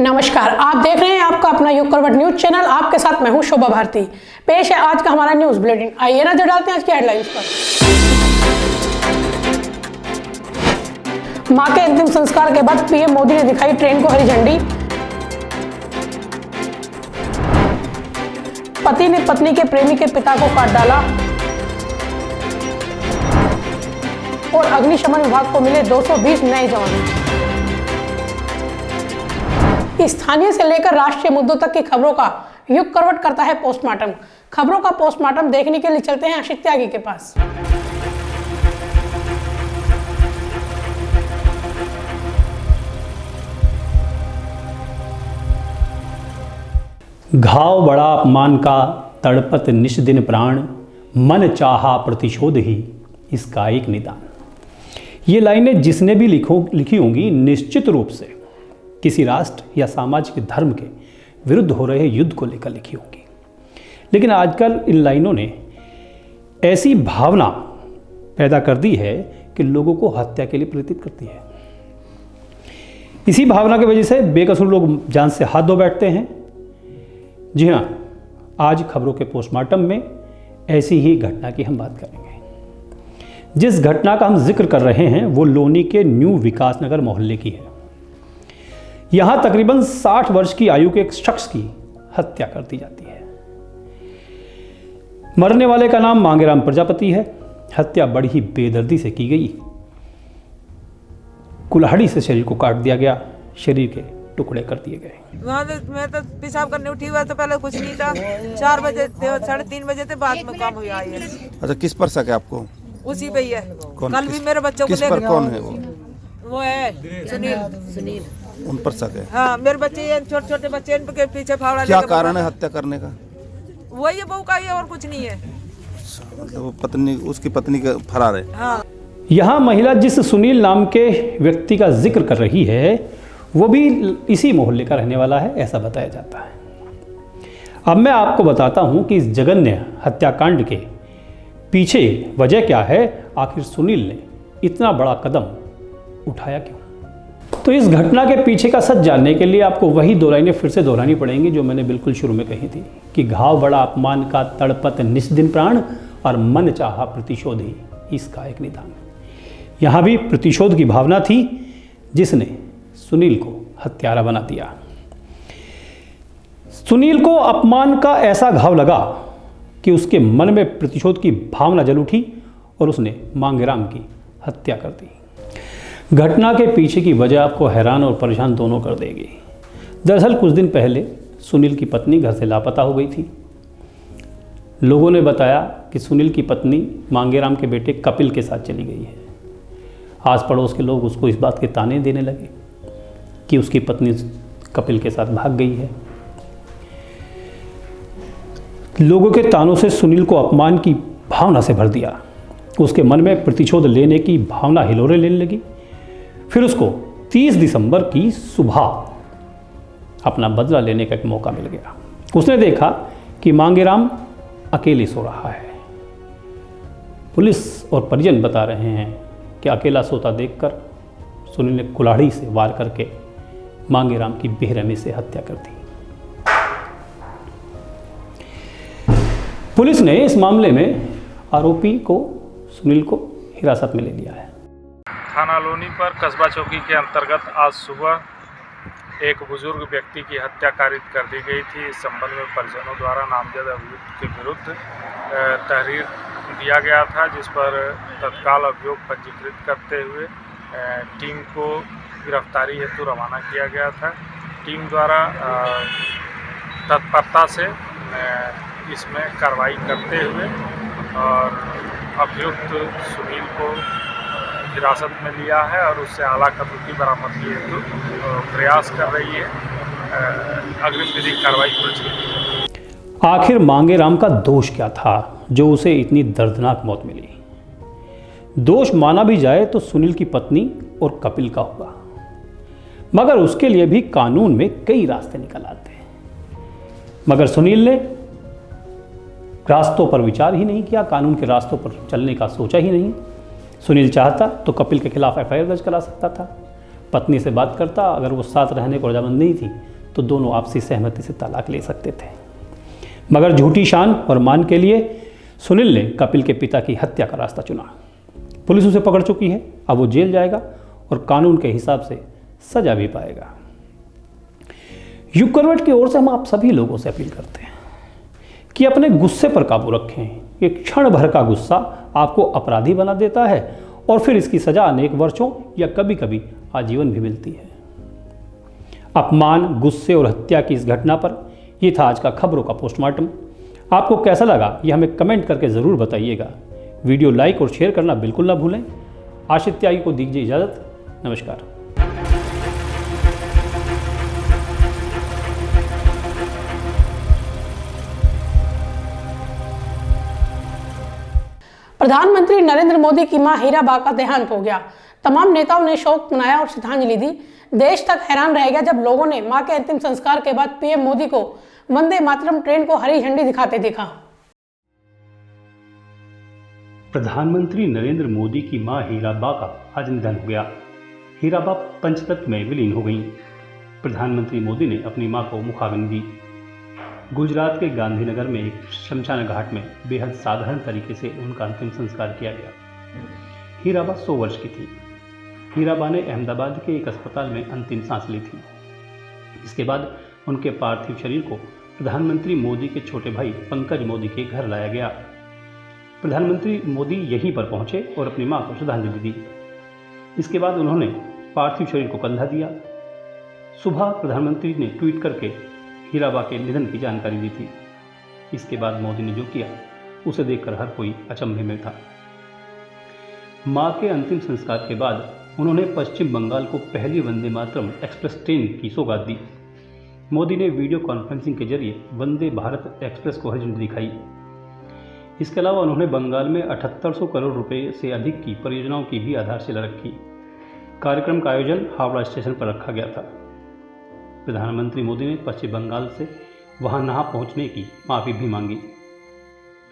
नमस्कार, आप देख रहे हैं आपका अपना युग करवट न्यूज चैनल। आपके साथ मैं हूं शोभा भारती। पेश है आज का हमारा न्यूज बुलेटिन। आइए नजर डालते हैं आज की हेडलाइंस पर। मां के अंतिम संस्कार के बाद पीएम मोदी ने दिखाई ट्रेन को हरी झंडी। पति ने पत्नी के प्रेमी के पिता को काट डाला और अग्निशमन विभाग को मिले 220 नए जवान। स्थानीय से लेकर राष्ट्रीय मुद्दों तक की खबरों का युग करवट करता है पोस्टमार्टम। खबरों का पोस्टमार्टम देखने के लिए चलते हैं आशिक त्यागी के पास। घाव बड़ा अपमान का, तड़पत निष्दिन प्राण, मन चाहा प्रतिशोध ही इसका एक निदान। ये लाइनें जिसने भी लिखी होंगी निश्चित रूप से किसी राष्ट्र या सामाजिक धर्म के विरुद्ध हो रहे युद्ध को लेकर लिखी होंगी। लेकिन आजकल इन लाइनों ने ऐसी भावना पैदा कर दी है कि लोगों को हत्या के लिए प्रेरित करती है। इसी भावना की वजह से बेकसूर लोग जान से हाथ धो बैठते हैं। जी हाँ, आज खबरों के पोस्टमार्टम में ऐसी ही घटना की हम बात करेंगे। जिस घटना का हम जिक्र कर रहे हैं वो लोनी के न्यू विकास नगर मोहल्ले की है। यहां तकरीबन 60 वर्ष की आयु के एक शख्स की हत्या कर दी जाती है। मरने वाले का नाम मांगेराम प्रजापति है। हत्या बड़ी ही बेदर्दी से की गई। कुल्हाड़ी से शरीर को काट दिया गया, शरीर के टुकड़े कर दिए गए। मैं तो पेशाब करने उठी हुआ तो पहले कुछ नहीं था। 4 बजे थे, 3:30 बजे थे, बाद में काम हुआ है। अच्छा, किस पर शक है आपको? उसी पे ही है। कल भी मेरे बच्चों को किस पर कौन है वो है सुनील। उन पर शक है? हाँ, मेरे बच्चे छोटे छोटे बच्चे इनके पीछे फावड़ा। क्या कारण है हत्या करने का? वही बहू का ही, और कुछ नहीं है। मतलब वो पत्नी, उसकी पत्नी का फरार है। हाँ। यहाँ महिला जिस सुनील नाम के व्यक्ति का जिक्र कर रही है वो भी इसी मोहल्ले का रहने वाला है, ऐसा बताया जाता है। अब मैं आपको बताता हूँ कि इस जघन्य हत्याकांड के पीछे वजह क्या है। आखिर सुनील ने इतना बड़ा कदम उठाया क्यों? तो इस घटना के पीछे का सच जानने के लिए आपको वही दो लाइनें फिर से दोहरानी पड़ेंगी जो मैंने बिल्कुल शुरू में कही थी कि घाव बड़ा अपमान का, तड़पत निष्दिन प्राण, और मन चाहा प्रतिशोध ही इसका एक निदान। यहाँ भी प्रतिशोध की भावना थी जिसने सुनील को हत्यारा बना दिया। सुनील को अपमान का ऐसा घाव लगा कि उसके मन में प्रतिशोध की भावना जल उठी और उसने मांगेराम की हत्या कर दी। घटना के पीछे की वजह आपको हैरान और परेशान दोनों कर देगी। दरअसल कुछ दिन पहले सुनील की पत्नी घर से लापता हो गई थी। लोगों ने बताया कि सुनील की पत्नी मांगेराम के बेटे कपिल के साथ चली गई है। आस पड़ोस के लोग उसको इस बात के ताने देने लगे कि उसकी पत्नी कपिल के साथ भाग गई है। लोगों के तानों से सुनील को अपमान की भावना से भर दिया। उसके मन में प्रतिशोध लेने की भावना हिलोरे लेने लगी। फिर उसको 30 दिसंबर की सुबह अपना बदला लेने का एक मौका मिल गया। उसने देखा कि मांगेराम अकेले सो रहा है। पुलिस और परिजन बता रहे हैं कि अकेला सोता देखकर सुनील ने कुल्हाड़ी से वार करके मांगेराम की बेरहमी से हत्या कर दी। पुलिस ने इस मामले में आरोपी को सुनील को हिरासत में ले लिया है। थाना लोनी पर कस्बा चौकी के अंतर्गत आज सुबह एक बुजुर्ग व्यक्ति की हत्या कारित कर दी गई थी। इस संबंध में परिजनों द्वारा नामजद अभियुक्त के विरुद्ध तहरीर दिया गया था, जिस पर तत्काल अभियोग पंजीकृत करते हुए टीम को गिरफ्तारी हेतु रवाना किया गया था। टीम द्वारा तत्परता से इसमें कार्रवाई करते हुए और अभियुक्त सुनील को हिरासत में लिया है और उससे आला कत्ल की बरामदगी हेतु प्रयास कर रही है। अग्रिम विधिक कार्रवाई पुलिस की। आखिर मांगेराम का दोष क्या था जो उसे इतनी दर्दनाक मौत मिली? दोष माना भी जाए तो सुनील की पत्नी और कपिल का होगा, मगर उसके लिए भी कानून में कई रास्ते निकल आते हैं। मगर सुनील ने रास्तों पर विचार ही नहीं किया, कानून के रास्तों पर चलने का सोचा ही नहीं। सुनील चाहता तो कपिल के खिलाफ एफआईआर दर्ज करा सकता था, पत्नी से बात करता, अगर वो साथ रहने को रजामंद नहीं थी तो दोनों आपसी सहमति से तलाक ले सकते थे, मगर झूठी शान और मान के लिए सुनील ने कपिल के पिता की हत्या का रास्ता चुना। पुलिस उसे पकड़ चुकी है, अब वो जेल जाएगा और कानून के हिसाब से सजा भी पाएगा। युग करवट की ओर से हम आप सभी लोगों से अपील करते हैं कि अपने गुस्से पर काबू रखें। एक क्षण भर का गुस्सा आपको अपराधी बना देता है और फिर इसकी सजा अनेक वर्षों या कभी कभी आजीवन भी मिलती है। अपमान, गुस्से और हत्या की इस घटना पर यह था आज का खबरों का पोस्टमार्टम। आपको कैसा लगा ये हमें कमेंट करके ज़रूर बताइएगा। वीडियो लाइक और शेयर करना बिल्कुल ना भूलें। आशिष त्यागी को दीजिए इजाज़त। नमस्कार। प्रधानमंत्री नरेंद्र मोदी की मां हीराबा का देहांत हो गया। तमाम नेताओं ने शोक मनाया और श्रद्धांजलि दी। देश तक हैरान रह गया जब लोगों ने मां के अंतिम संस्कार के बाद पीएम मोदी को वंदे मातरम ट्रेन को हरी झंडी दिखाते देखा। प्रधानमंत्री नरेंद्र मोदी की मां हीराबा का आज निधन हो गया। हीराबा पंचतत्व में विलीन हो गईं। प्रधानमंत्री मोदी ने अपनी मां को मुखाग्नि दी। गुजरात के गांधीनगर में एक शमशान घाट में बेहद साधारण तरीके से उनका अंतिम संस्कार किया गया। हीराबा 100 वर्ष की थी। हीराबा ने अहमदाबाद के एक अस्पताल में अंतिम सांस ली थी। इसके बाद उनके पार्थिव शरीर को प्रधानमंत्री मोदी के छोटे भाई पंकज मोदी के घर लाया गया। प्रधानमंत्री मोदी यहीं पर पहुंचे और अपनी मां को श्रद्धांजलि दी। इसके बाद उन्होंने पार्थिव शरीर को कंधा दिया। सुबह प्रधानमंत्री ने ट्वीट करके हीराबा के निधन की जानकारी दी थी। इसके बाद मोदी ने जो किया उसे देखकर हर कोई अचंभे में था। मां के अंतिम संस्कार के बाद उन्होंने पश्चिम बंगाल को पहली वंदे मातरम एक्सप्रेस ट्रेन की सौगात दी। मोदी ने वीडियो कॉन्फ्रेंसिंग के जरिए वंदे भारत एक्सप्रेस को हरी झंडी दिखाई। इसके अलावा उन्होंने बंगाल में 7800 करोड़ रुपए से अधिक की परियोजनाओं की भी आधारशिला रखी। कार्यक्रम का आयोजन हावड़ा स्टेशन पर रखा गया था। प्रधानमंत्री मोदी ने पश्चिम बंगाल से वहां ना पहुंचने की माफी भी मांगी।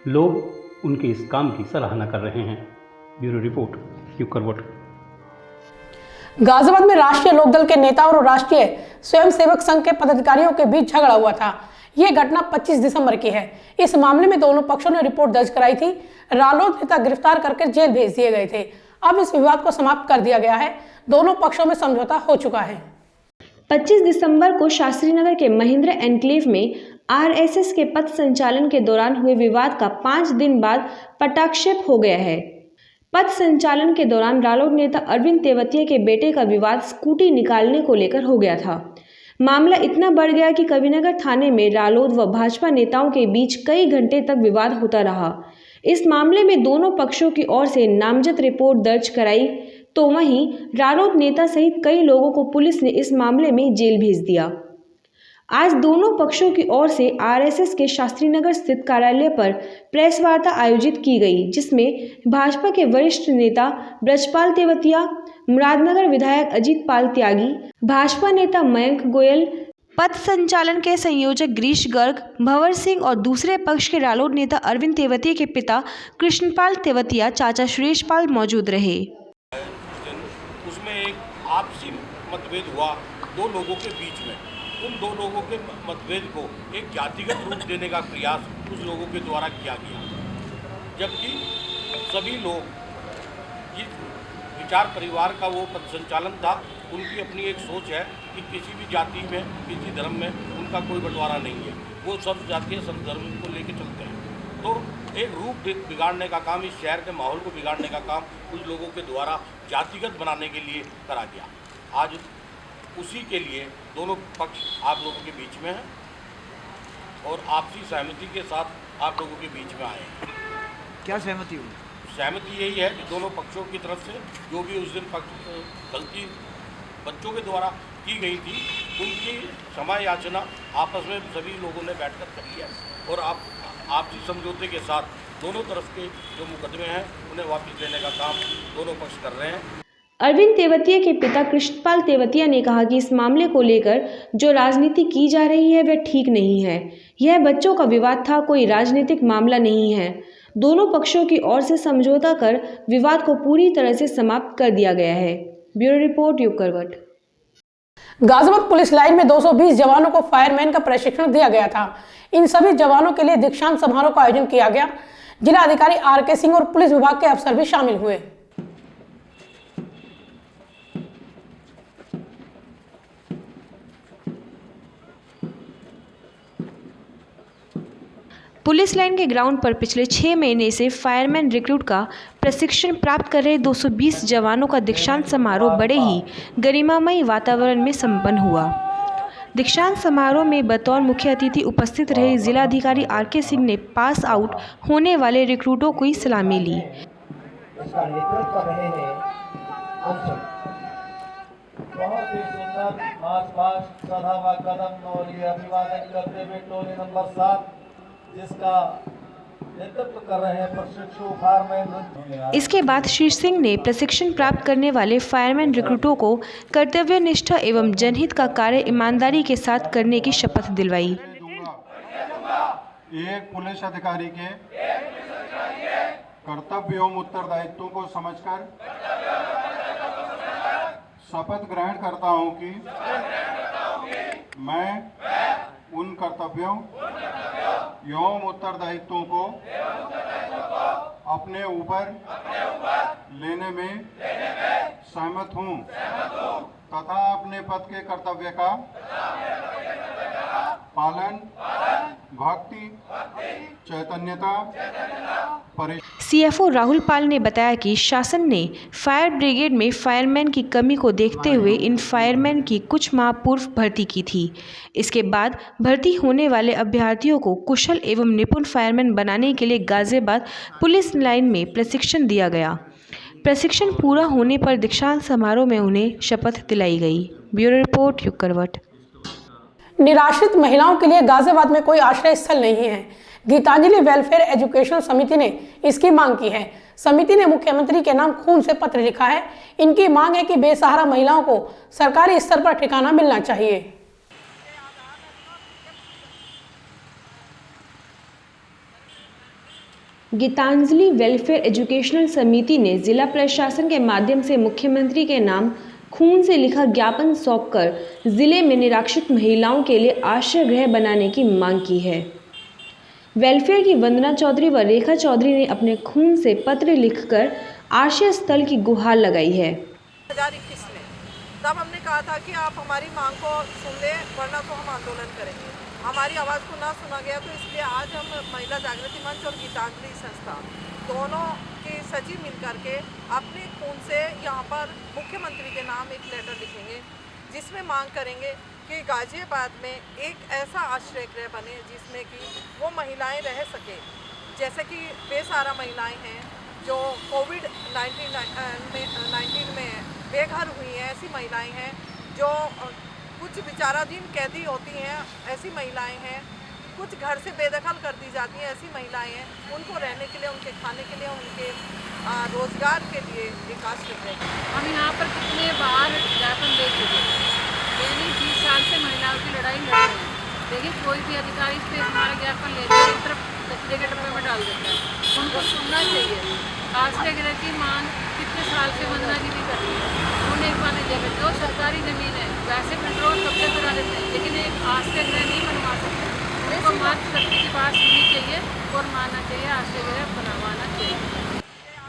लोग उनके इस काम की सराहना कर रहे हैं। ब्यूरो रिपोर्ट, युग करवट। गाजियाबाद में राष्ट्रीय लोकदल के नेताओं और राष्ट्रीय स्वयंसेवक संघ के पदाधिकारियों के बीच झगड़ा हुआ था। यह घटना 25 दिसंबर की है। इस मामले में दोनों पक्षों ने रिपोर्ट दर्ज कराई थी। रालोद नेता गिरफ्तार करके जेल भेज दिए गए थे। अब इस विवाद को समाप्त कर दिया गया है। दोनों पक्षों में समझौता हो चुका है। 25 दिसंबर को शास्त्रीनगर के महिंद्रा एन्क्लेव में आरएसएस के पथ संचालन के दौरान हुए विवाद का 5 दिन बाद पटाक्षेप हो गया है। पथ संचालन के दौरान रालोद नेता अरविंद तेवतिया के बेटे का विवाद स्कूटी निकालने को लेकर हो गया था। मामला इतना बढ़ गया कि कविनगर थाने में रालोद व भाजपा नेताओं के बीच कई घंटे तक विवाद होता रहा। इस मामले में दोनों पक्षों की ओर से नामजद रिपोर्ट दर्ज कराई, तो वहीं रालोद नेता सहित कई लोगों को पुलिस ने इस मामले में जेल भेज दिया। आज दोनों पक्षों की ओर से आरएसएस के शास्त्रीनगर स्थित कार्यालय पर प्रेस वार्ता आयोजित की गई, जिसमें भाजपा के वरिष्ठ नेता ब्रजपाल तेवतिया, मुरादनगर विधायक अजीत पाल त्यागी, भाजपा नेता मयंक गोयल, पथ संचालन के संयोजक गिरीश गर्ग, भंवर सिंह और दूसरे पक्ष के रालोद नेता अरविंद तेवतिया के पिता कृष्णपाल तेवतिया, चाचा सुरेश पाल मौजूद रहे। उसमें एक आपसी मतभेद हुआ दो लोगों के बीच में। उन दो लोगों के मतभेद को एक जातिगत रूप देने का प्रयास उस लोगों के द्वारा किया गया, जबकि सभी लोग इस विचार परिवार का वो पथ संचालन था। उनकी अपनी एक सोच है कि किसी भी जाति में, किसी धर्म में उनका कोई बंटवारा नहीं है। वो सब जातीय सब धर्म को लेके चलते हैं। तो एक रूप बिगाड़ने का काम, इस शहर के माहौल को बिगाड़ने का काम उस लोगों के द्वारा जातिगत बनाने के लिए करा गया। आज उसी के लिए दोनों पक्ष आप लोगों के बीच में हैं और आपसी सहमति के साथ आप लोगों के बीच में आए हैं। क्या सहमति हुई? सहमति यही है कि दोनों पक्षों की तरफ से जो भी उस दिन गलती बच्चों के द्वारा की गई थी, उनकी क्षमा याचना आपस में सभी लोगों ने बैठकर करी है और आपसी समझौते के साथ दोनों तरफ के जो मुकदमे हैं उन्हें वापस लेने का काम दोनों पक्ष कर रहे हैं। अरविंद तेवतिया के पिता कृष्णपाल तेवतिया ने कहा कि इस मामले को लेकर जो राजनीति की जा रही है वह ठीक नहीं है। यह बच्चों का विवाद था, कोई राजनीतिक मामला नहीं है। दोनों पक्षों की ओर से समझौता कर विवाद को पूरी तरह से समाप्त कर दिया गया है। ब्यूरो रिपोर्ट, युग करवट। गाजियाबाद पुलिस लाइन में 220 जवानों को फायरमैन का प्रशिक्षण दिया गया था। इन सभी जवानों के लिए दीक्षांत समारोह का आयोजन किया गया। जिला अधिकारी आर.के. सिंह और पुलिस विभाग के अफसर भी शामिल हुए। पुलिस लाइन के ग्राउंड पर पिछले 6 महीने से फायरमैन रिक्रूट का प्रशिक्षण प्राप्त कर रहे 220 जवानों का दीक्षांत समारोह बड़े ही गरिमामयी वातावरण में संपन्न हुआ। दीक्षांत समारोह में बतौर मुख्य अतिथि उपस्थित रहे जिलाधिकारी आर.के. सिंह ने पास आउट होने वाले रिक्रूटों की सलामी ली। इसका नेतृत्व कर रहे हैं बहुत ही सुंदर मार्च सदा व कदम और ये अभिवादन करते हुए टोली नंबर 7 जिसका नेतृत्व कर रहे हैं प्रशिक्षु फायरमैन। इसके बाद श्री सिंह ने प्रशिक्षण प्राप्त करने वाले फायरमैन रिक्रूटों को कर्तव्य निष्ठा एवं जनहित का कार्य ईमानदारी के साथ करने की शपथ दिलवाई। एक पुलिस अधिकारी के कर्तव्य एवं उत्तरदायित्वों को समझकर शपथ ग्रहण करता हूं कि मैं उन कर्तव्यों एवं उत्तरदायित्वों को अपने ऊपर लेने में सहमत हूं तथा अपने पद के कर्तव्य का पालन भक्ति चैतन्यता सीएफओ राहुल पाल ने बताया कि शासन ने फायर ब्रिगेड में फायरमैन की कमी को देखते हुए इन फायरमैन की कुछ माह पूर्व भर्ती की थी। इसके बाद भर्ती होने वाले अभ्यर्थियों को कुशल एवं निपुण फायरमैन बनाने के लिए गाजियाबाद पुलिस लाइन में प्रशिक्षण दिया गया। प्रशिक्षण पूरा होने पर दीक्षांत समारोह में उन्हें शपथ दिलाई गई। ब्यूरो रिपोर्ट युग करवट। निराश्रित महिलाओं के लिए गाजियाबाद में कोई आश्रय स्थल नहीं है। गीतांजलि वेलफेयर एजुकेशनल समिति ने इसकी मांग की है। समिति ने मुख्यमंत्री के नाम खून से पत्र लिखा है। इनकी मांग है कि बेसहारा महिलाओं को सरकारी स्तर पर ठिकाना मिलना चाहिए। गीतांजलि वेलफेयर एजुकेशनल समिति ने जिला प्रशासन के माध्यम से मुख्यमंत्री के नाम खून से लिखा ज्ञापन सौंपकर जिले में निराश्रित महिलाओं के लिए आश्रय गृह बनाने की मांग की है। वेलफेयर की वंदना चौधरी व रेखा चौधरी ने अपने खून से पत्र लिखकर आश्रय स्थल की गुहार लगाई है। 2021 में तब हमने कहा था कि आप हमारी मांग को सुन ले वरना तो हम आंदोलन करेंगे। हमारी आवाज़ को ना सुना गया तो इसलिए आज हम महिला जागृति मंच और गीतांजलि संस्था दोनों के सचिव मिलकर के अपने खून से यहाँ पर मुख्यमंत्री के नाम एक लेटर लिखेंगे जिसमें मांग करेंगे कि गाजियाबाद में एक ऐसा आश्रय गृह बने जिसमें कि वो महिलाएं रह सके, जैसे कि बेसहारा महिलाएं हैं जो कोविड-19 में बेघर हुई हैं, ऐसी महिलाएं हैं जो कुछ विचाराधीन कैदी होती हैं, ऐसी महिलाएं हैं, कुछ घर से बेदखल कर दी जाती हैं, ऐसी महिलाएं हैं। उनको रहने के लिए, उनके खाने के लिए, उनके रोजगार के लिए एक आश्रय गृह। हम यहाँ पर कितने बार ज्ञापन दे चुके हैं, यानी 20 साल से महिलाओं की लड़ाई लड़ रहे हैं, लेकिन कोई भी अधिकारी इस पर हमारा ज्ञापन लेते हैं, एक तरफ कचरे के डब्बे में डाल देता है। उनको सुनना चाहिए। आश्रय गृह की मांग कितने साल से वंदना जी भी कर रही है, उन्होंने एक बार जगह जो सरकारी ज़मीन है वैसे पेट्रोल कब्जे करा देते हैं, लेकिन एक आश्रय गृह नहीं बनवा सकते। उनको मात्र शक्ति की बात सुननी चाहिए और मानना चाहिए, आश्रय गृह बनवाना चाहिए।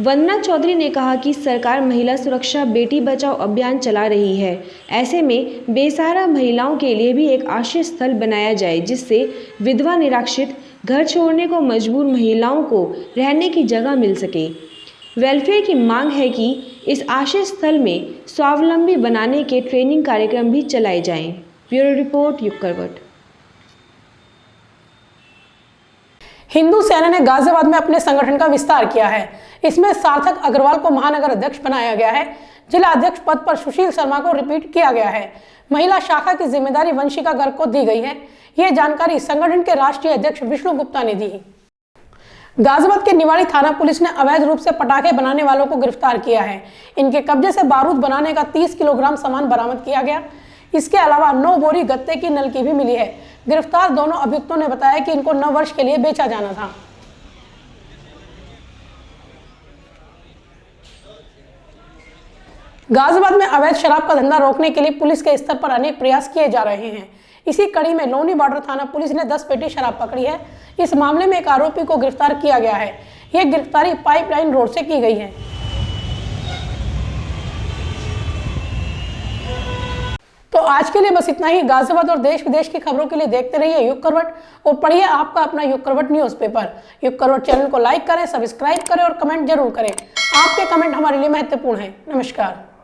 वंदना चौधरी ने कहा कि सरकार महिला सुरक्षा बेटी बचाओ अभियान चला रही है। ऐसे में बेसहारा महिलाओं के लिए भी एक आश्रय स्थल बनाया जाए जिससे विधवा निराश्रित घर छोड़ने को मजबूर महिलाओं को रहने की जगह मिल सके। वेलफेयर की मांग है कि इस आश्रय स्थल में स्वावलंबी बनाने के ट्रेनिंग कार्यक्रम भी चलाए जाएं। ब्यूरो रिपोर्ट युग करवट। हिंदू सेना ने गाजियाबाद में अपने संगठन का विस्तार किया है। इसमें सार्थक अग्रवाल को महानगर अध्यक्ष बनाया गया है। जिला अध्यक्ष पद पर सुशील शर्मा को रिपीट किया गया है। महिला शाखा की जिम्मेदारी वंशिका गर्ग को दी गई है। यह जानकारी संगठन के राष्ट्रीय अध्यक्ष विष्णु गुप्ता ने दी। गाजियाबाद के निवाड़ी थाना पुलिस ने अवैध रूप से पटाखे बनाने वालों को गिरफ्तार किया है। इनके कब्जे से बारूद बनाने का 30 किलोग्राम सामान बरामद किया गया। इसके अलावा 9 बोरी गत्ते की नलकी भी मिली है। गिरफ्तार दोनों अभियुक्तों ने बताया कि इनको 9 वर्ष के लिए बेचा जाना था। गाजियाबाद में अवैध शराब का धंधा रोकने के लिए पुलिस के स्तर पर अनेक प्रयास किए जा रहे हैं। इसी कड़ी में लोनी बॉर्डर थाना पुलिस ने 10 पेटी शराब पकड़ी है। इस मामले में एक आरोपी को गिरफ्तार किया गया है। यह गिरफ्तारी पाइपलाइन रोड से की गई है। तो आज के लिए बस इतना ही। गाजियाबाद और देश विदेश की खबरों के लिए देखते रहिए युग करवट और पढ़िए आपका अपना युग करवट न्यूज़पेपर। युग करवट चैनल को लाइक करें, सब्सक्राइब करें और कमेंट जरूर करें। आपके कमेंट हमारे लिए महत्वपूर्ण है। नमस्कार।